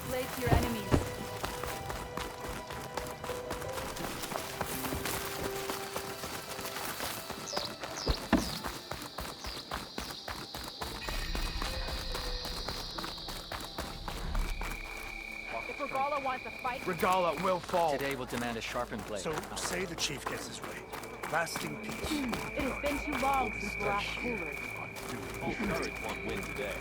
Drop blades to your enemies. If Regala wants a fight, Regala will fall. Today will demand a sharpened blade. So say the chief gets his way. Lasting peace. it has been too long since the last cooler. All courage won't win today.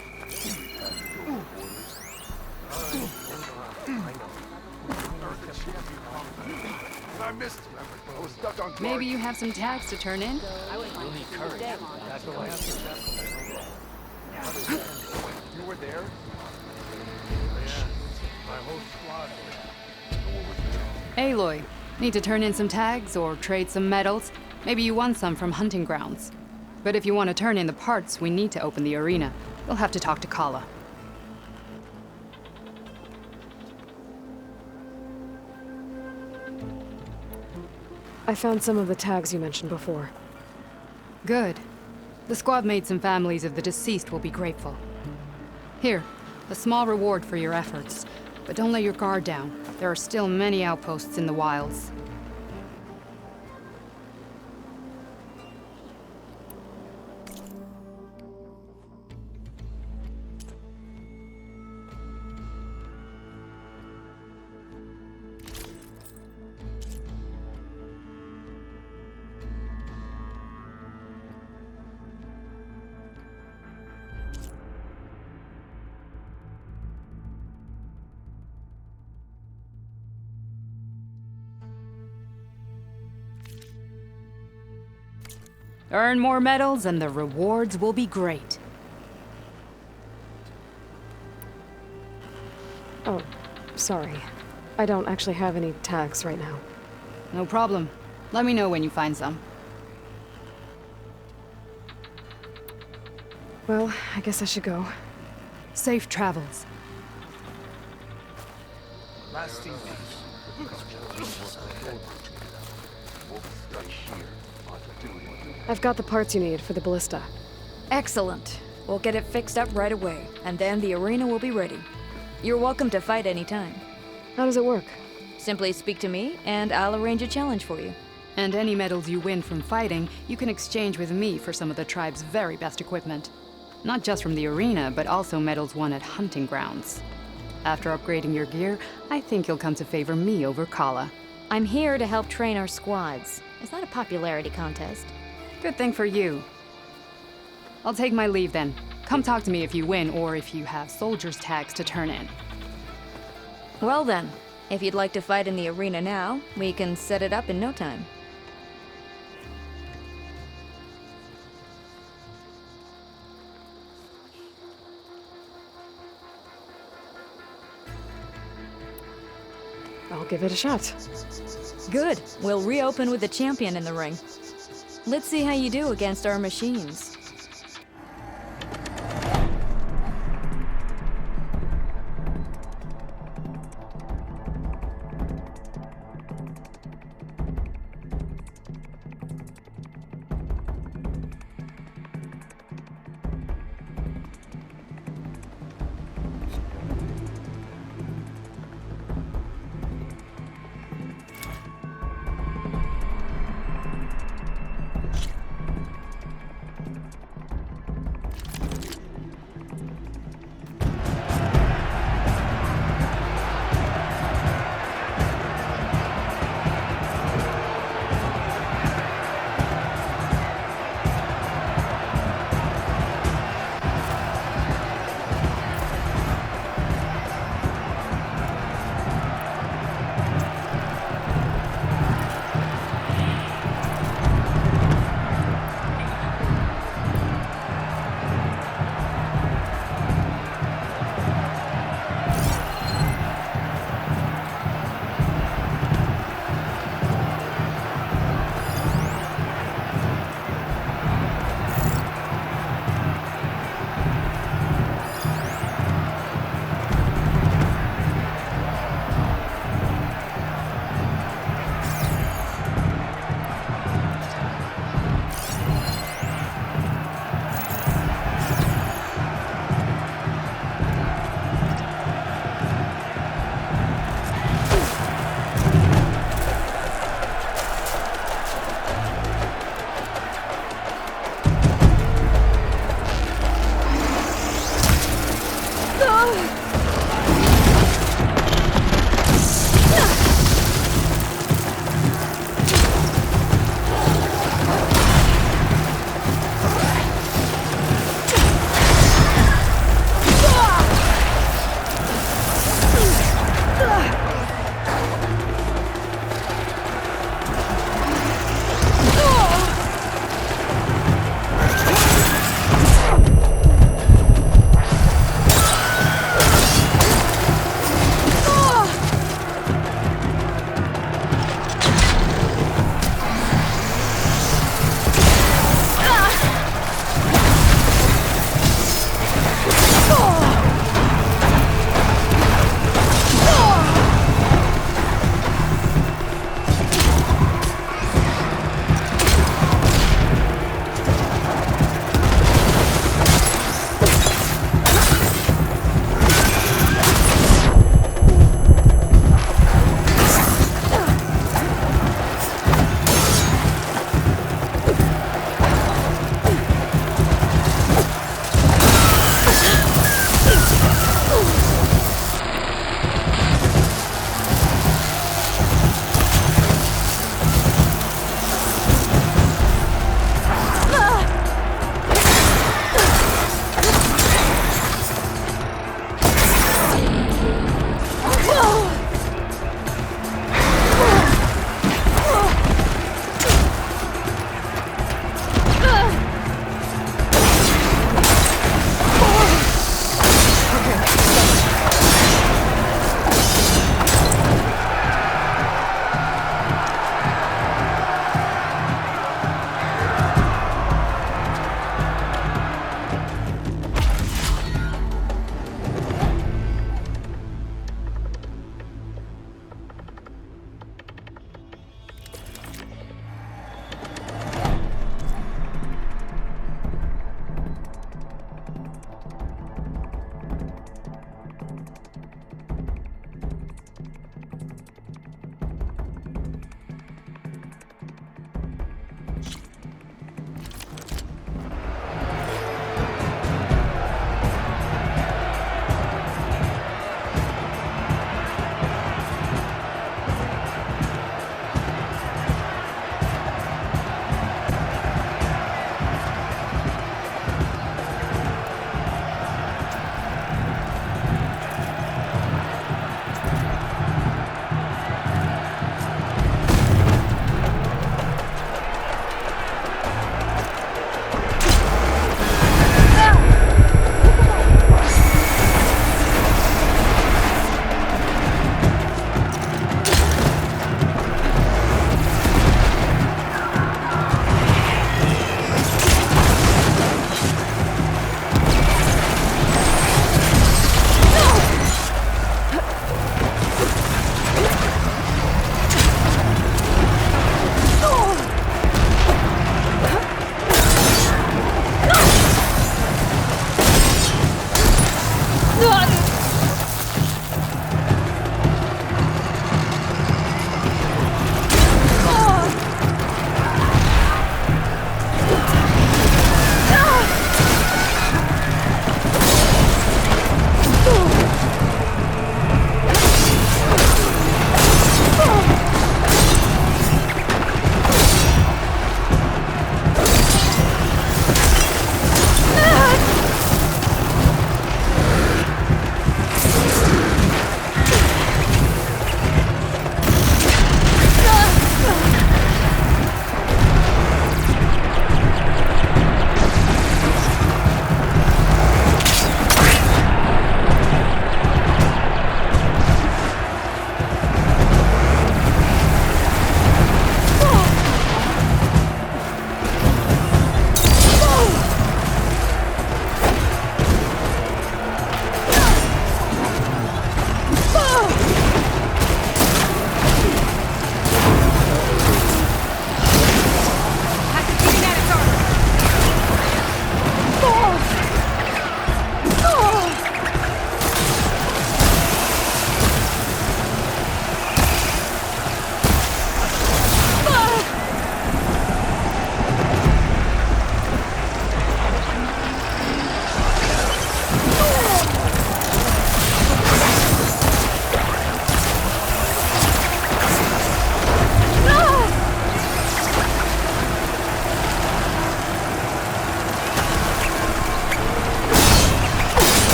I missed. I was stuck on guard. Maybe you have some tags to turn in? You'll need courage. That's what I have to You were there? Yeah. My whole squad was there. Aloy, need to turn in some tags or trade some medals? Maybe you won some from hunting grounds. But if you want to turn in the parts, we need to open the arena. You'll have to talk to Kala. I found some of the tags you mentioned before. Good. The squad mates and families of the deceased will be grateful. Here, a small reward for your efforts. But don't let your guard down. There are still many outposts in the wilds. Earn more medals and the rewards will be great. Oh, sorry. I don't actually have any tags right now. No problem. Let me know when you find some. Well, I guess I should go. Safe travels. Lasting peace. I've got the parts you need for the ballista. Excellent. We'll get it fixed up right away, and then the arena will be ready. You're welcome to fight anytime. How does it work? Simply speak to me, and I'll arrange a challenge for you. And any medals you win from fighting, you can exchange with me for some of the tribe's very best equipment. Not just from the arena, but also medals won at hunting grounds. After upgrading your gear, I think you'll come to favor me over Kala. I'm here to help train our squads. It's not a popularity contest. Good thing for you. I'll take my leave then. Come talk to me if you win or if you have soldiers' tags to turn in. Well then, if you'd like to fight in the arena now, we can set it up in no time. I'll give it a shot. Good. We'll reopen with the champion in the ring. Let's see how you do against our machines.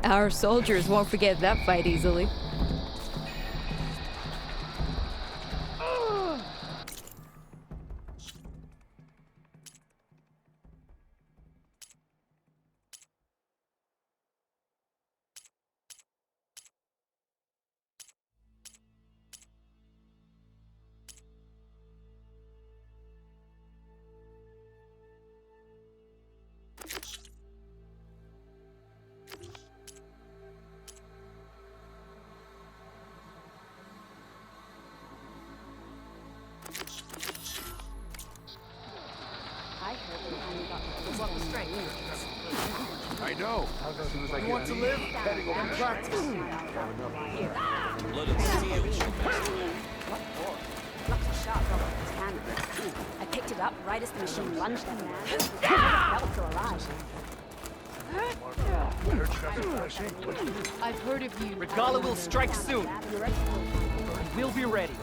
Our soldiers won't forget that fight easily. I know. As soon as I want to live, heading over to practice. Blood and steel shall pass away. What for? Locks a sharp rod off his hand. I picked it up right as the machine lunged at the man. He fell for alive. I've heard of you. Regala will strike soon. We'll be ready.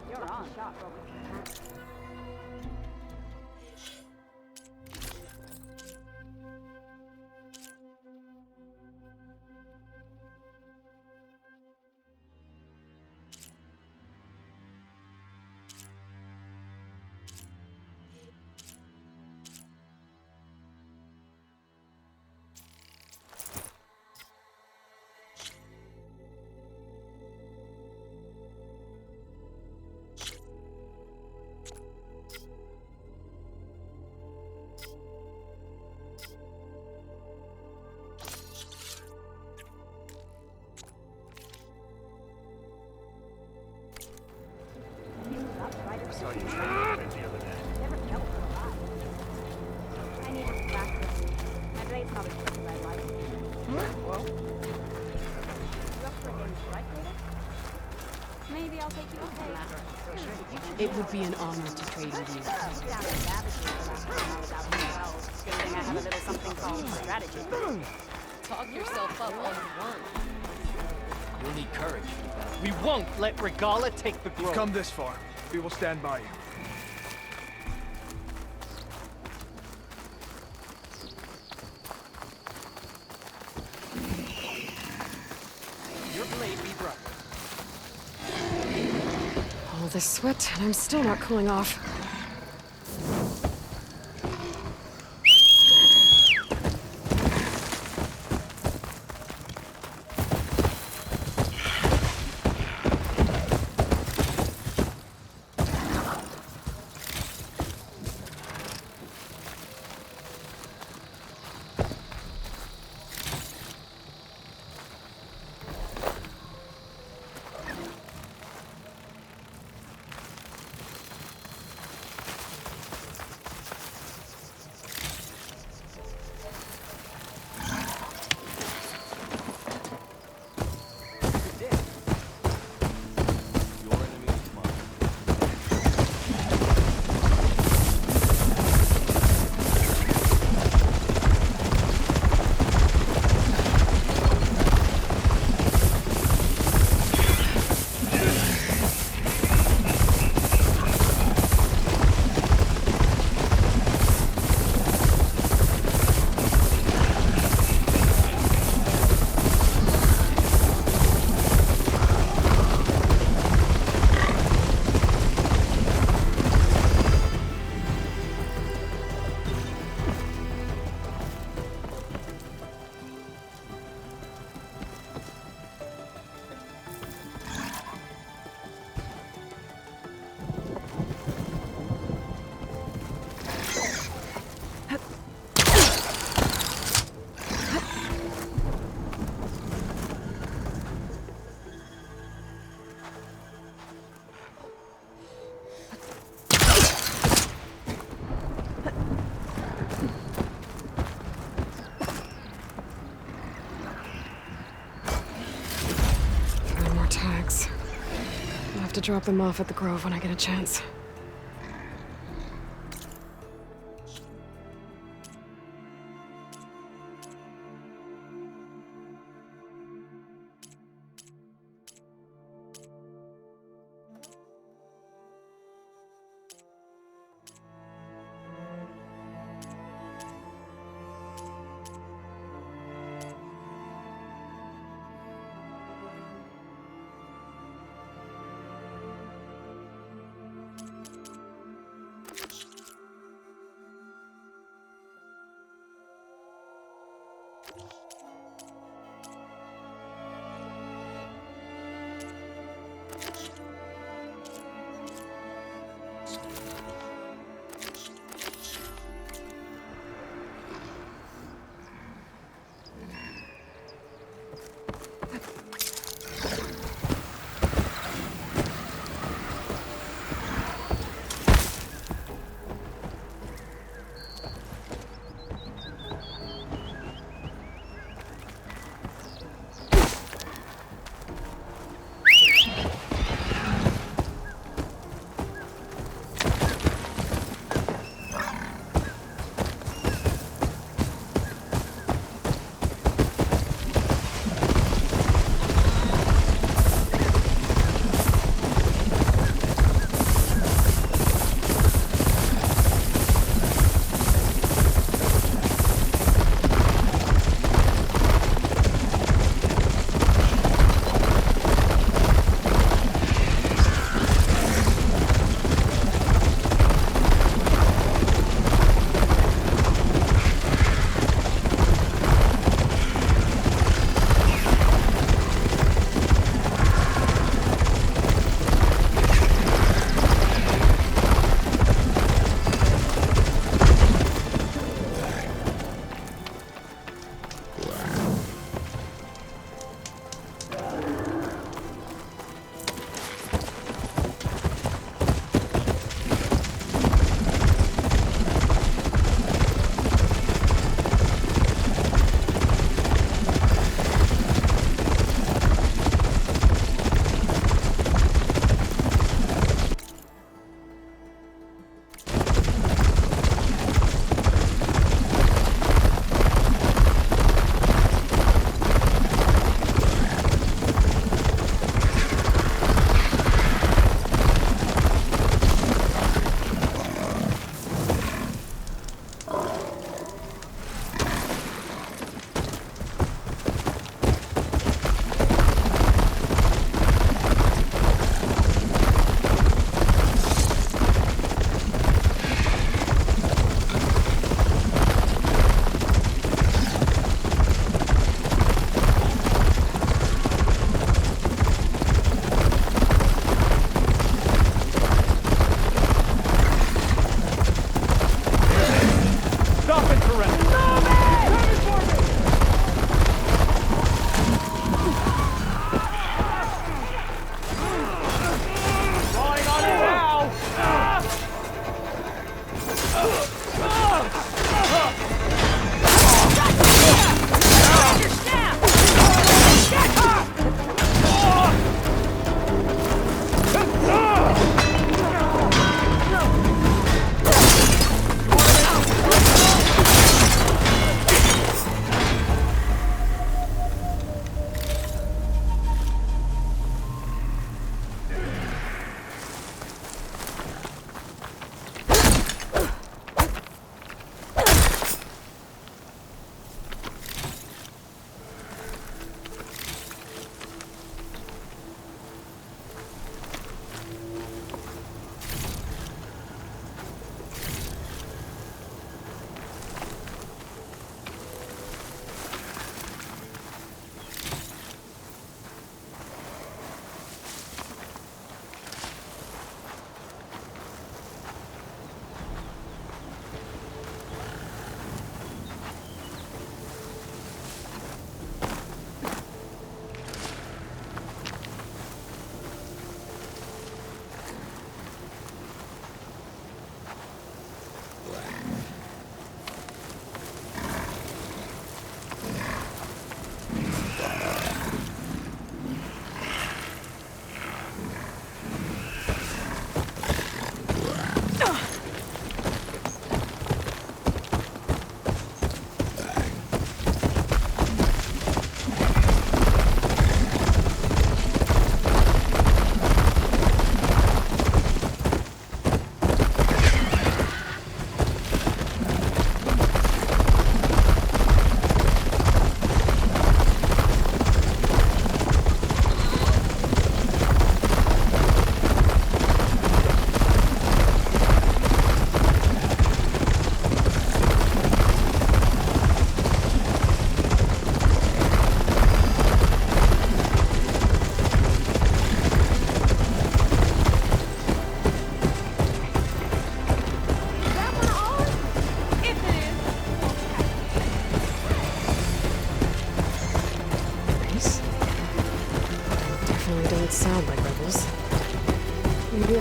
You're on. Sharp rod off his hand. Saw you training a bit the other day. Never fell for alive. I needed to practice. My blade's not as quick as I'd like. Well, You up for a game strike later? Maybe I'll take you okay. It would be an honor to trade with you. Down in Davison for that time I was out in the wells. Good thing I have a little something called strategy. Talk yourself up on one. You'll need courage. We won't let Regala take the grove. come this far. We will stand by you. Your blade be bright. All this sweat, and I'm still not cooling off. Thanks. I'll have to drop them off at the Grove when I get a chance.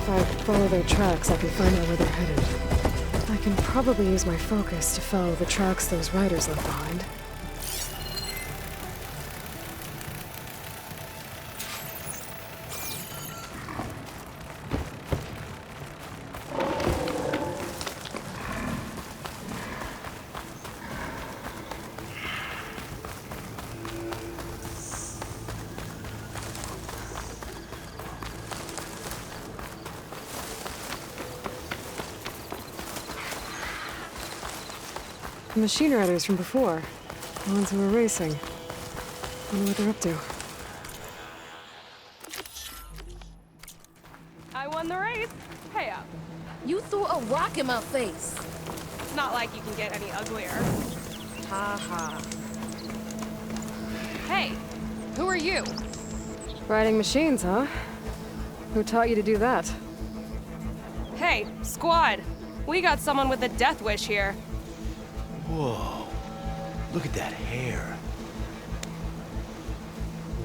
if I follow their tracks, I can find out where they're headed. I can probably use my focus to follow the tracks those riders left behind. The machine riders from before. The ones who were racing. Wonder what they're up to. I won the race. Pay up. You threw a rock in my face. It's not like you can get any uglier. Ha ha. Hey, who are you? Riding machines, huh? Who taught you to do that? Hey, squad. We got someone with a death wish here. Whoa. Look at that hair.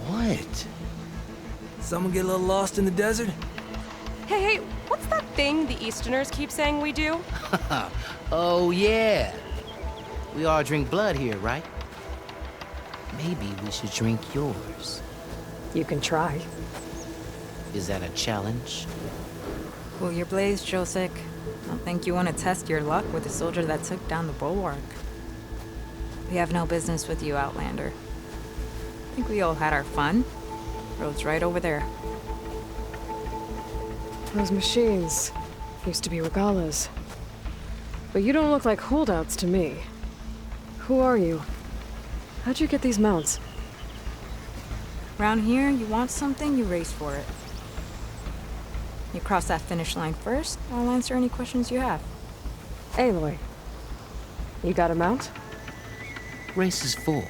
What? Someone get a little lost in the desert? Hey, what's that thing the Easterners keep saying we do? Oh, yeah. We all drink blood here, right? Maybe we should drink yours. You can try. Is that a challenge? Cool your blaze, Josek. I don't think you want to test your luck with a soldier that took down the bulwark. We have no business with you, Outlander. I think we all had our fun. Road's right over there. Those machines used to be regalas. But you don't look like holdouts to me. Who are you? How'd you get these mounts? Around here, you want something, you race for it. You cross that finish line first, I'll answer any questions you have. Aloy, you got a mount? Race is full.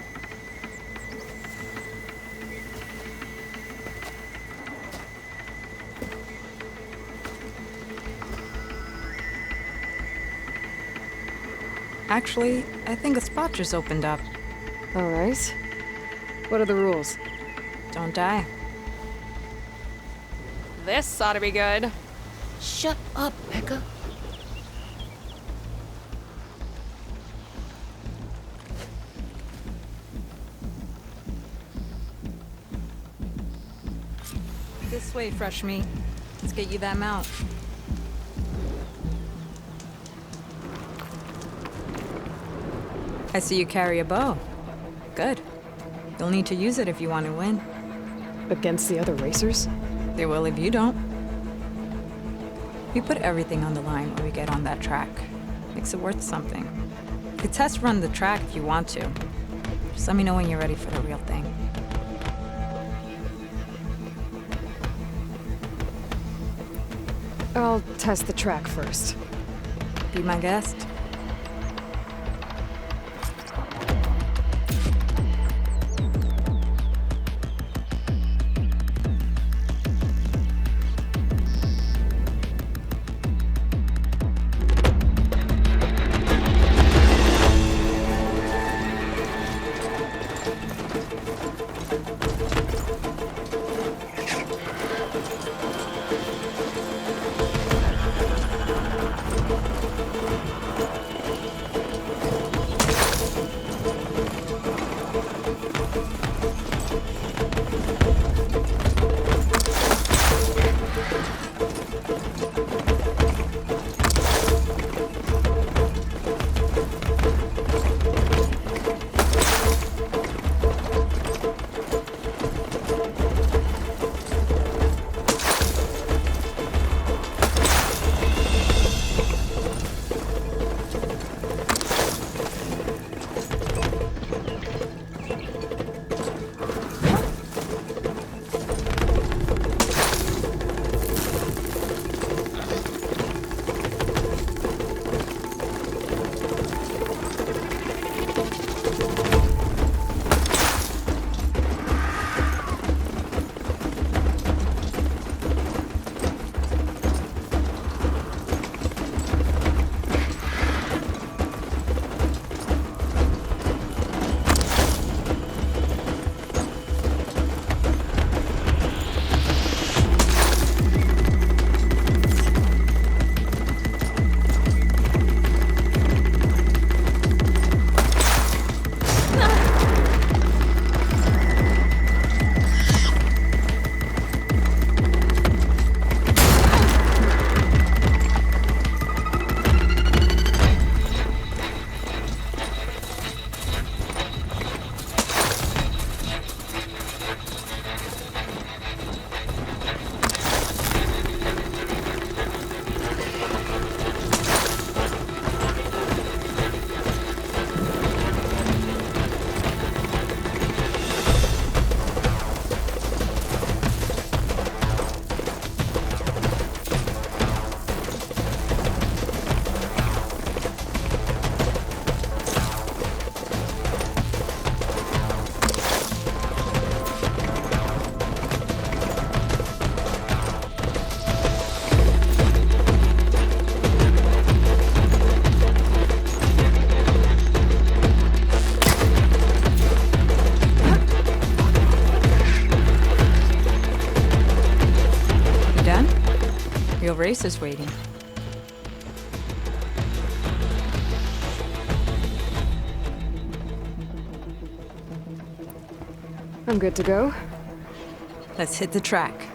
Actually, I think a spot just opened up. All right. What are the rules? Don't die. This ought to be good. Shut up, Becca. This way, fresh meat. Let's get you that mount. I see you carry a bow. Good. You'll need to use it if you want to win. Against the other racers? They will if you don't. We put everything on the line when we get on that track. Makes it worth something. You could test run the track if you want to. Just let me know when you're ready for the real thing. I'll test the track first. Be my guest. race is waiting. I'm good to go. Let's hit the track.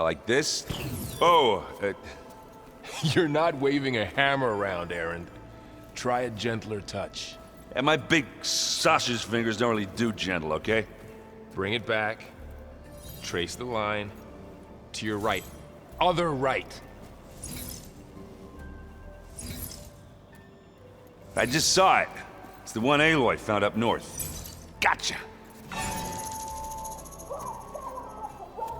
like this? Oh, You're not waving a hammer around, Aaron. Try a gentler touch. and my big sausage fingers don't really do gentle, okay? Bring it back. Trace the line. To your right. Other right. I just saw it. It's the one Aloy found up north. Gotcha.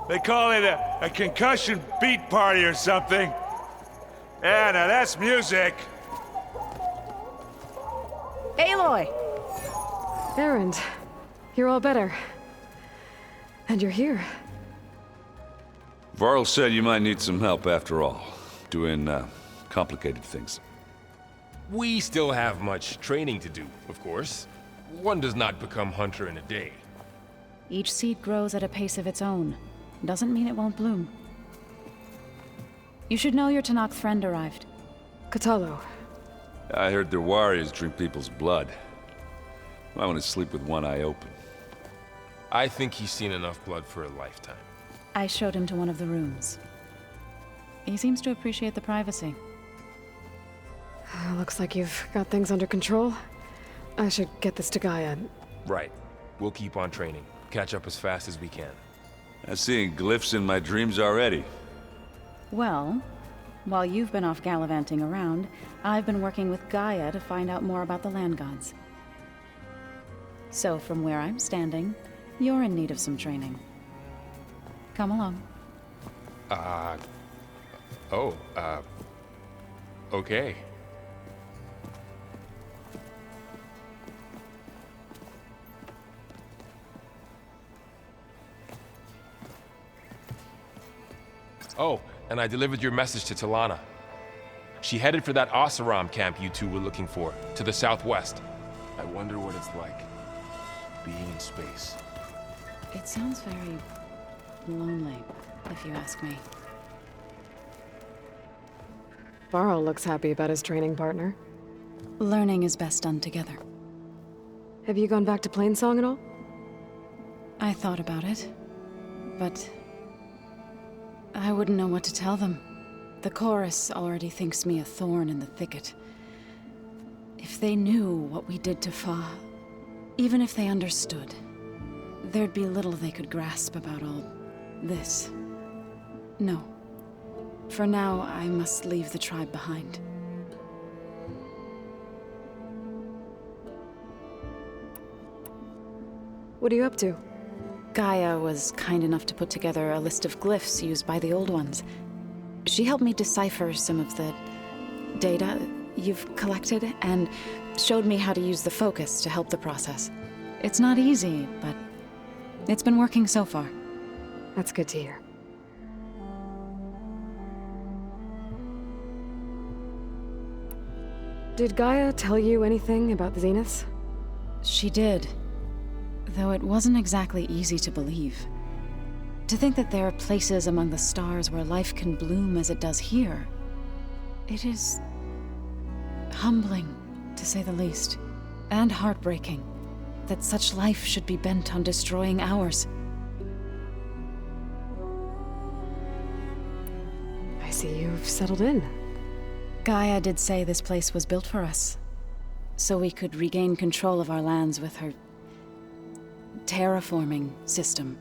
They call it a concussion beat party or something. Yeah, now that's music. Aloy! Aaron, you're all better. And you're here. Varl said you might need some help after all, doing complicated things. We still have much training to do, of course. One does not become hunter in a day. Each seed grows at a pace of its own. Doesn't mean it won't bloom. You should know your Tanakh friend arrived. Katalo. I heard their warriors drink people's blood. I want to sleep with one eye open. I think he's seen enough blood for a lifetime. I showed him to one of the rooms. He seems to appreciate the privacy. Looks like you've got things under control. I should get this to Gaia. Right. We'll keep on training. Catch up as fast as we can. I'm seeing glyphs in my dreams already. Well, while you've been off gallivanting around, I've been working with Gaia to find out more about the land gods. So from where I'm standing, you're in need of some training. Come along. Okay. Oh, and I delivered your message to Talana. She headed for that Oseram camp you two were looking for, to the southwest. I wonder what it's like, being in space. It sounds very lonely, if you ask me. Varl looks happy about his training partner. Learning is best done together. Have you gone back to Plainsong at all? I thought about it, but I wouldn't know what to tell them. The chorus already thinks me a thorn in the thicket. If they knew what we did to Fa, even if they understood, there'd be little they could grasp about all this. No. For now, I must leave the tribe behind. What are you up to? Gaia was kind enough to put together a list of glyphs used by the Old Ones. She helped me decipher some of the data you've collected, and showed me how to use the focus to help the process. It's not easy, but it's been working so far. That's good to hear. Did Gaia tell you anything about the Zeniths? She did. Though it wasn't exactly easy to believe. To think that there are places among the stars where life can bloom as it does here. It is humbling, to say the least, and heartbreaking, that such life should be bent on destroying ours. I see you've settled in. Gaia did say this place was built for us, so we could regain control of our lands with her terraforming system.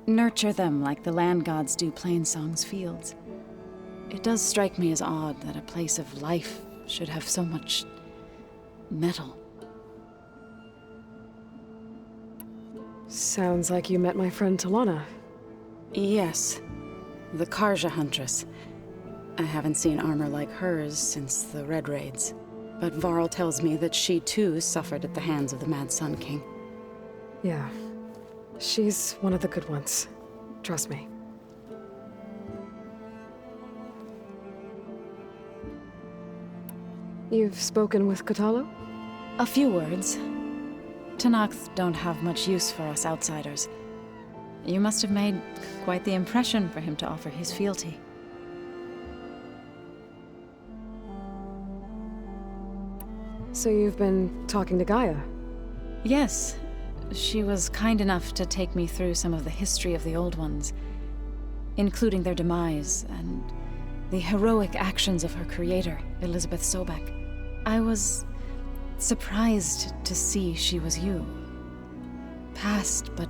Nurture them like the land gods do Plainsong's fields. It does strike me as odd that a place of life should have so much metal. Sounds like you met my friend Talana. Yes, the Karja Huntress. I haven't seen armor like hers since the Red Raids, but Varl tells me that she too suffered at the hands of the Mad Sun King. Yeah. She's one of the good ones. Trust me. You've spoken with Katalo? A few words. Tanakh don't have much use for us outsiders. You must have made quite the impression for him to offer his fealty. So you've been talking to Gaia? Yes. She was kind enough to take me through some of the history of the Old Ones. including their demise and the heroic actions of her creator, Elizabeth Sobek. I was surprised to see she was you. Past, but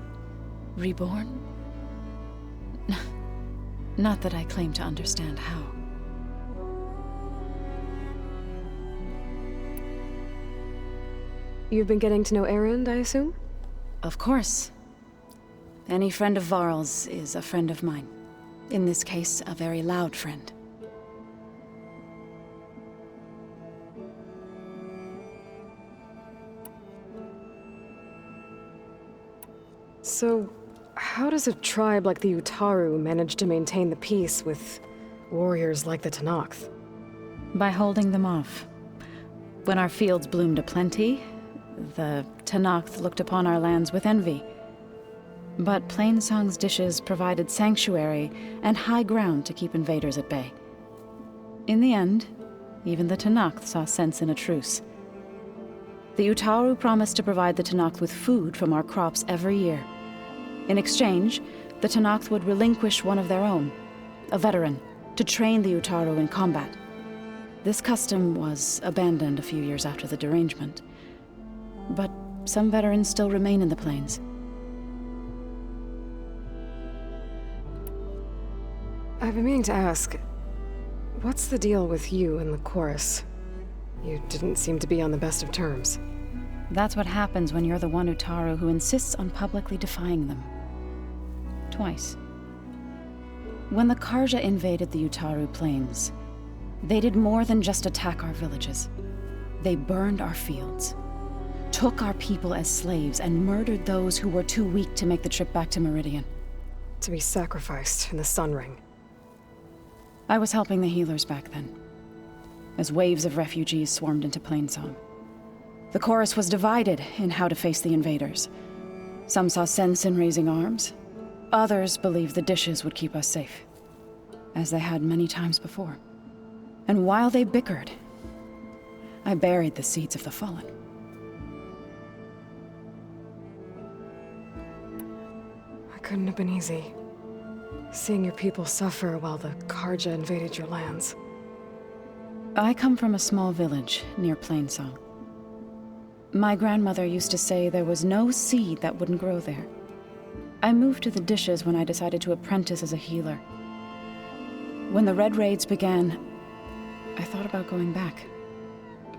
reborn? Not that I claim to understand how. You've been getting to know Erend, I assume? Of course. Any friend of Varl's is a friend of mine. In this case, a very loud friend. So, how does a tribe like the Utaru manage to maintain the peace with warriors like the Tenakth? By holding them off. When our fields bloomed aplenty, the Tenakth looked upon our lands with envy. But Plainsong's dishes provided sanctuary and high ground to keep invaders at bay. In the end, even the Tenakth saw sense in a truce. The Utaru promised to provide the Tenakth with food from our crops every year. In exchange, the Tenakth would relinquish one of their own, a veteran, to train the Utaru in combat. This custom was abandoned a few years after the derangement. But some veterans still remain in the plains. I've been meaning to ask, what's the deal with you and the chorus? You didn't seem to be on the best of terms. That's what happens when you're the one Utaru who insists on publicly defying them. Twice. When the Karja invaded the Utaru plains, they did more than just attack our villages. They burned our fields, took our people as slaves, and murdered those who were too weak to make the trip back to Meridian. To be sacrificed in the Sun Ring. I was helping the healers back then, as waves of refugees swarmed into Plainsong. The chorus was divided in how to face the invaders. Some saw sense in raising arms. Others believed the dishes would keep us safe, as they had many times before. And while they bickered, I buried the seeds of the fallen. It couldn't have been easy. Seeing your people suffer while the Karja invaded your lands. I come from a small village near Plainsong. My grandmother used to say there was no seed that wouldn't grow there. I moved to the dishes when I decided to apprentice as a healer. When the Red Raids began, I thought about going back.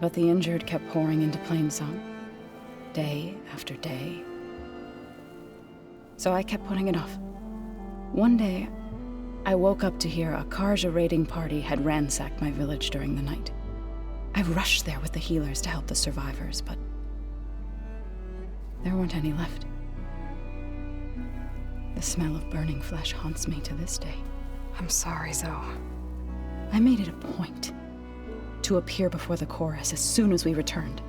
But the injured kept pouring into Plainsong, day after day. So I kept putting it off. One day, I woke up to hear a Karja raiding party had ransacked my village during the night. I rushed there with the healers to help the survivors, but there weren't any left. The smell of burning flesh haunts me to this day. I'm sorry, Zoe. I made it a point to appear before the chorus as soon as we returned,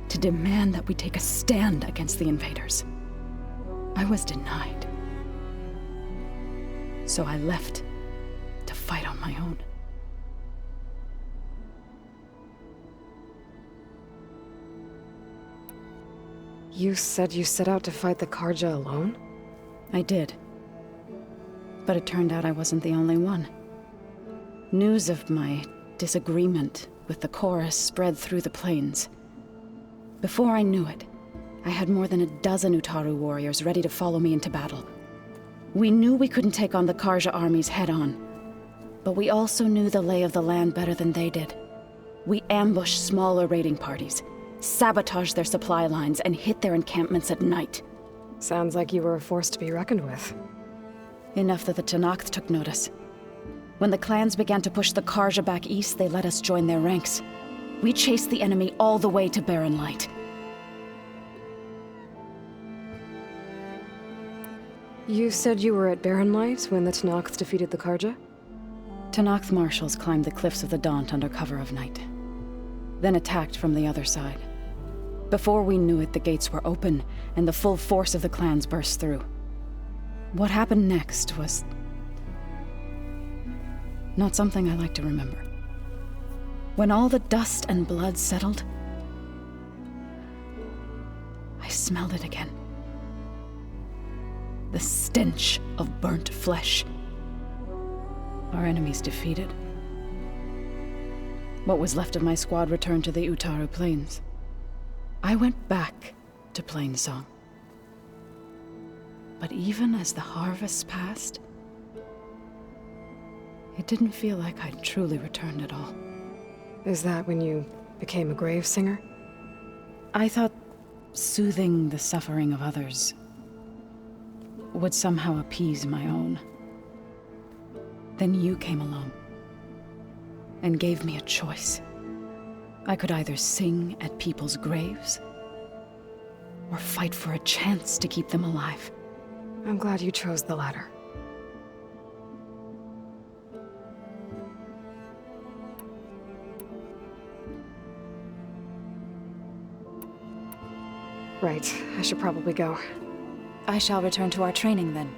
to demand that we take a stand against the invaders. I was denied. So I left to fight on my own. You said you set out to fight the Karja alone? I did. But it turned out I wasn't the only one. News of my disagreement with the chorus spread through the plains. Before I knew it, I had more than a dozen Utaru warriors ready to follow me into battle. We knew we couldn't take on the Karja armies head-on, but we also knew the lay of the land better than they did. We ambushed smaller raiding parties, sabotaged their supply lines, and hit their encampments at night. Sounds like you were a force to be reckoned with. Enough that the Tenakth took notice. When the clans began to push the Karja back east, they let us join their ranks. We chased the enemy all the way to Barren Light. You said you were at Barren Light when the Tenakth defeated the Karja? Tenakth marshals climbed the cliffs of the Daunt under cover of night, then attacked from the other side. Before we knew it, the gates were open, and the full force of the clans burst through. What happened next was not something I like to remember. When all the dust and blood settled, I smelled it again. The stench of burnt flesh. our enemies defeated. What was left of my squad returned to the Utaru Plains. I went back to Plainsong. But even as the harvests passed, it didn't feel like I'd truly returned at all. Is that when you became a grave singer? I thought soothing the suffering of others would somehow appease my own. Then you came along and gave me a choice. I could either sing at people's graves or fight for a chance to keep them alive. I'm glad you chose the latter. Right, I should probably go. I shall return to our training then.